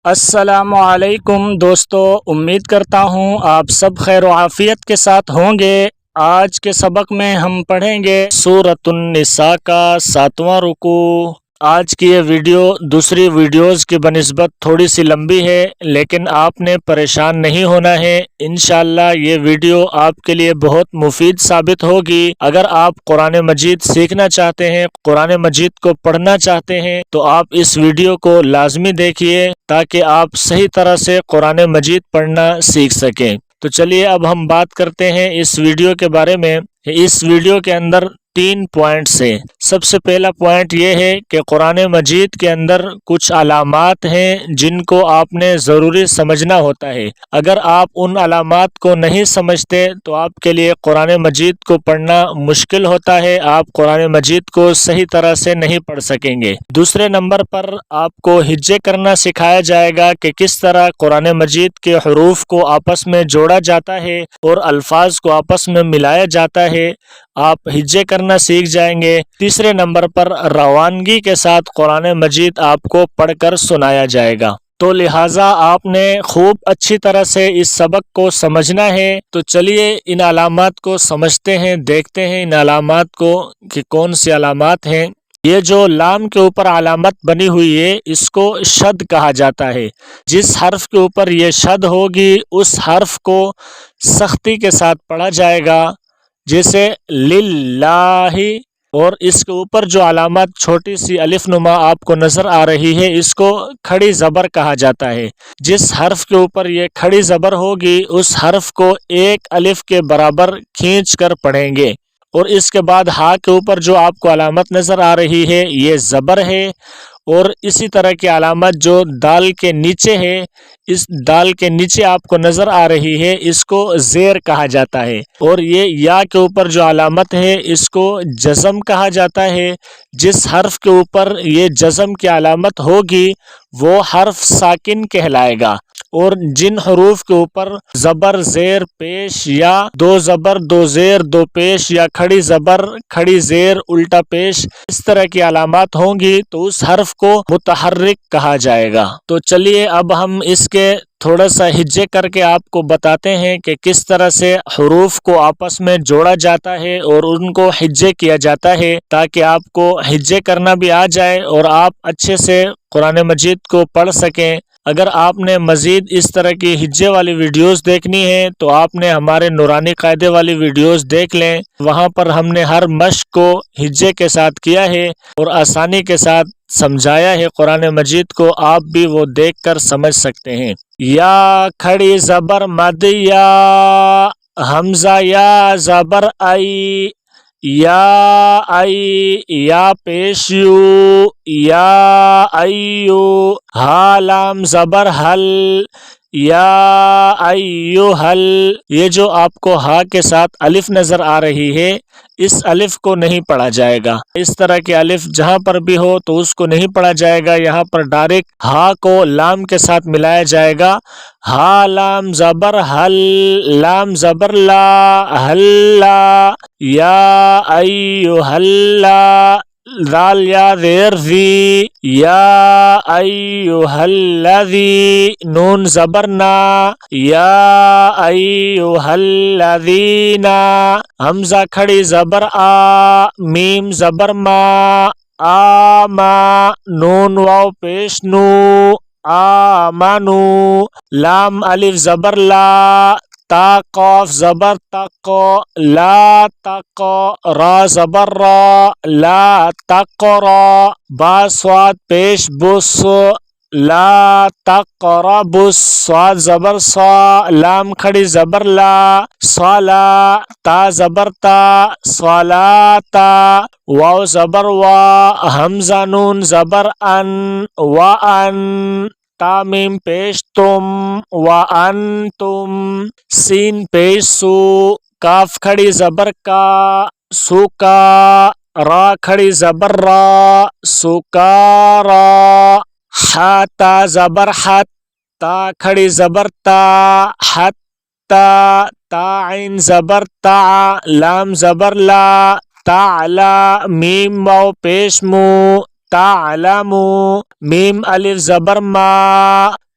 السلام علیکم دوستو، امید کرتا ہوں آپ سب خیر و عافیت کے ساتھ ہوں گے۔ آج کے سبق میں ہم پڑھیں گے سورۃ النساء کا 7واں رکوع۔ آج کی یہ ویڈیو دوسری ویڈیوز کی بنسبت تھوڑی سی لمبی ہے، لیکن آپ نے پریشان نہیں ہونا ہے۔ انشاءاللہ یہ ویڈیو آپ کے لیے بہت مفید ثابت ہوگی۔ اگر آپ قرآن مجید سیکھنا چاہتے ہیں، قرآن مجید کو پڑھنا چاہتے ہیں، تو آپ اس ویڈیو کو لازمی دیکھیے تاکہ آپ صحیح طرح سے قرآن مجید پڑھنا سیکھ سکیں۔ تو چلیے اب ہم بات کرتے ہیں اس ویڈیو کے بارے میں۔ اس ویڈیو کے اندر 3 پوائنٹس ہیں۔ سب سے پہلا پوائنٹ یہ ہے کہ قرآن مجید کے اندر کچھ علامات ہیں جن کو آپ نے ضروری سمجھنا ہوتا ہے۔ اگر آپ ان علامات کو نہیں سمجھتے تو آپ کے لیے قرآن مجید کو پڑھنا مشکل ہوتا ہے، آپ قرآن مجید کو صحیح طرح سے نہیں پڑھ سکیں گے۔ دوسرے نمبر پر آپ کو ہجے کرنا سکھایا جائے گا کہ کس طرح قرآن مجید کے حروف کو آپس میں جوڑا جاتا ہے اور الفاظ کو آپس میں ملایا جاتا ہے، آپ ہجے کرنا سیکھ جائیں گے۔ تیسرے نمبر پر روانگی کے ساتھ قرآن مجید آپ کو پڑھ کر سنایا جائے گا۔ تو لہٰذا آپ نے خوب اچھی طرح سے اس سبق کو سمجھنا ہے۔ تو چلیے ان علامات کو سمجھتے ہیں، دیکھتے ہیں ان علامات کو کہ کون سی علامات ہیں۔ یہ جو لام کے اوپر علامت بنی ہوئی ہے اس کو شد کہا جاتا ہے۔ جس حرف کے اوپر یہ شد ہوگی اس حرف کو سختی کے ساتھ پڑھا جائے گا، جیسے للہ۔ اور اس کے اوپر جو علامت چھوٹی سی الف نما آپ کو نظر آ رہی ہے اس کو کھڑی زبر کہا جاتا ہے۔ جس حرف کے اوپر یہ کھڑی زبر ہوگی اس حرف کو 1 الف کے برابر کھینچ کر پڑھیں گے۔ اور اس کے بعد ہا کے اوپر جو آپ کو علامت نظر آ رہی ہے یہ زبر ہے۔ اور اسی طرح کی علامت جو دال کے نیچے ہے، اس دال کے نیچے آپ کو نظر آ رہی ہے اس کو زیر کہا جاتا ہے۔ اور یہ یا کے اوپر جو علامت ہے اس کو جزم کہا جاتا ہے۔ جس حرف کے اوپر یہ جزم کی علامت ہوگی وہ حرف ساکن کہلائے گا۔ اور جن حروف کے اوپر زبر زیر پیش یا 2 زبر 2 زیر 2 پیش یا کھڑی زبر کھڑی زیر الٹا پیش اس طرح کی علامات ہوں گی تو اس حرف کو متحرک کہا جائے گا۔ تو چلیے اب ہم اس کے تھوڑا سا ہجے کر کے آپ کو بتاتے ہیں کہ کس طرح سے حروف کو آپس میں جوڑا جاتا ہے اور ان کو ہجے کیا جاتا ہے، تاکہ آپ کو ہجے کرنا بھی آ جائے اور آپ اچھے سے قرآن مجید کو پڑھ سکیں۔ اگر آپ نے مزید اس طرح کی ہجے والی ویڈیوز دیکھنی ہے تو آپ نے ہمارے نورانی قاعدے والی ویڈیوز دیکھ لیں، وہاں پر ہم نے ہر مشق کو ہجے کے ساتھ کیا ہے اور آسانی کے ساتھ سمجھایا ہے قرآن مجید کو، آپ بھی وہ دیکھ کر سمجھ سکتے ہیں۔ یا کھڑی زبر مد یا، حمزہ یا زبر آئی، یا آئی یا پیش یو، یا ایو، ہا لام زبر حل، یا ایو حل۔ یہ جو آپ کو ہا کے ساتھ الف نظر آ رہی ہے اس الف کو نہیں پڑھا جائے گا۔ اس طرح کے الف جہاں پر بھی ہو تو اس کو نہیں پڑھا جائے گا، یہاں پر ڈائریکٹ ہا کو لام کے ساتھ ملایا جائے گا۔ ہا لام زبر حل، لام زبر لا، حل لا، یا ایو حلا، دال یا زیر زی، یا ایوہ الذی، نون زبر نا، یا ایوہ الذین، حمزہ کھڑی زبر آ، میم زبر ما، آما، نون واو پیش نو، آمنو، لام الف زبر لا، تا قاف زبر تق، لا تق، را زبر را، لا تقرا، با صاد پیش بس، لا تقربس، صاد زبر صا، لام کھڑی زبر لا، صلا، تا زبر تا، صلاتا، واو زبر وا، حمزہ نون زبر ان، وان، تا میم پیش تم، وانتم، سین پیش سو، کاف کھڑی زبر کا، سوکا، را کھڑی زبر را، سکارا، حا تا زبر حت، تا کھڑی زبر تا، حتا، تا عین زبر تا، لام زبر لا، تعلا، میم واو پیش مو، تعلمو، میم الف زبر ما،